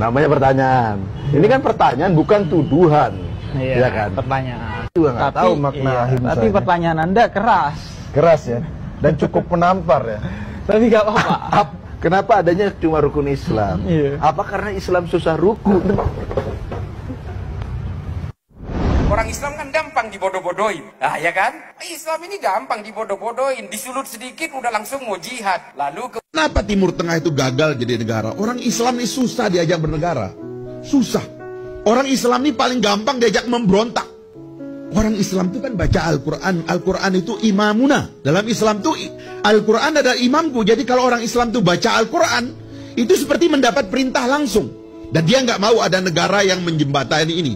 Namanya pertanyaan. Ini kan pertanyaan, bukan tuduhan. Iya, ya kan? Pertanyaan. Juga nggak tahu makna ahimsa. Tapi pertanyaan Anda keras. Keras ya, dan cukup menampar ya. Tapi nggak apa-apa. Kenapa adanya cuma rukun Islam? Iya. Apa karena Islam susah rukun? Orang Islam kan gampang dibodoh-bodohin. Ah, ya kan? Islam ini gampang dibodoh-bodohin. Disulut sedikit udah langsung mau jihad. Lalu Kenapa Timur Tengah itu gagal jadi negara? Orang Islam ini susah diajak bernegara. Susah. Orang Islam ini paling gampang diajak memberontak. Orang Islam itu kan baca Al-Quran. Al-Quran itu imamuna. Dalam Islam itu Al-Quran ada imamku. Jadi kalau orang Islam itu baca Al-Quran, itu seperti mendapat perintah langsung. Dan dia nggak mau ada negara yang menjembatani ini.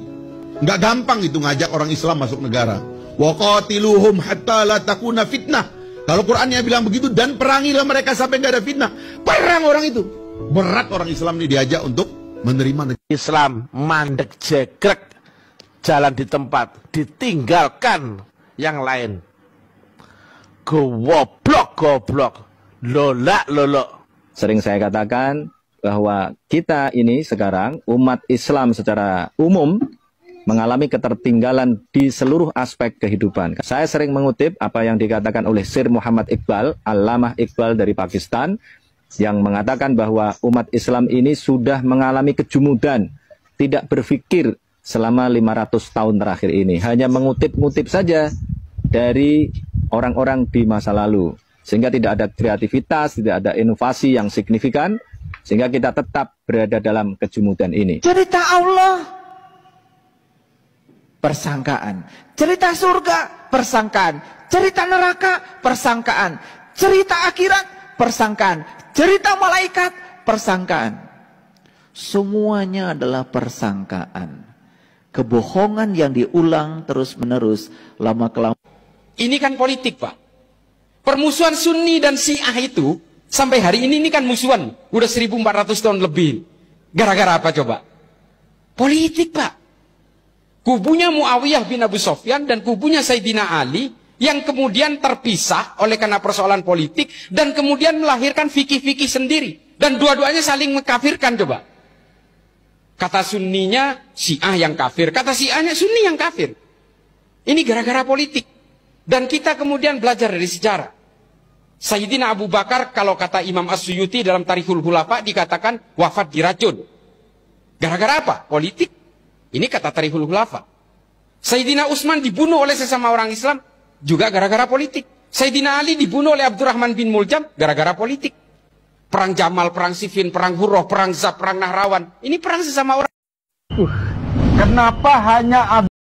Nggak gampang itu ngajak orang Islam masuk negara. Wa qatiluhum hatta la takuna fitnah. Kalau Qurannya bilang begitu, dan perangilah mereka sampai nggak ada fitnah. Perang orang itu. Berat orang Islam ini diajak untuk menerima negara. Islam mandek jegrek, jalan di tempat, ditinggalkan yang lain. Goblok, lolak. Sering saya katakan bahwa kita ini sekarang umat Islam secara umum mengalami ketertinggalan di seluruh aspek kehidupan. Saya sering mengutip apa yang dikatakan oleh Sir Muhammad Iqbal, Allamah Iqbal dari Pakistan, yang mengatakan bahwa umat Islam ini sudah mengalami kejumudan, tidak berpikir selama 500 tahun terakhir ini. Hanya mengutip-ngutip saja dari orang-orang di masa lalu. Sehingga tidak ada kreativitas, tidak ada inovasi yang signifikan, sehingga kita tetap berada dalam kejumudan ini. Cerita Allah, persangkaan. Cerita surga, persangkaan. Cerita neraka, persangkaan. Cerita akhirat, persangkaan. Cerita malaikat, persangkaan. Semuanya adalah persangkaan. Kebohongan yang diulang terus-menerus, lama-kelamaan. ini kan politik, Pak. Permusuhan Sunni dan Syiah itu sampai hari ini kan musuhan. Udah 1400 tahun lebih. Gara-gara apa coba? Politik, Pak. Kubunya Muawiyah bin Abu Sufyan dan kubunya Sayyidina Ali yang kemudian terpisah oleh karena persoalan politik dan kemudian melahirkan fikih-fikih sendiri. Dan dua-duanya saling mengkafirkan coba. Kata Sunninya Syiah yang kafir, kata Syiahnya Sunni yang kafir. Ini gara-gara politik. Dan kita kemudian belajar dari sejarah. Sayyidina Abu Bakar, kalau kata Imam As-Suyuti dalam Tarikhul Khulafa, dikatakan wafat diracun. Gara-gara apa? Politik. Ini kata Tarikhul Khulafa. Sayyidina Utsman dibunuh oleh sesama orang Islam, juga gara-gara politik. Sayyidina Ali dibunuh oleh Abdurrahman bin Muljam, gara-gara politik. Perang Jamal, perang Siffin, perang Hurrah, perang Zab, perang Nahrawan. Ini perang sesama orang. Kenapa hanya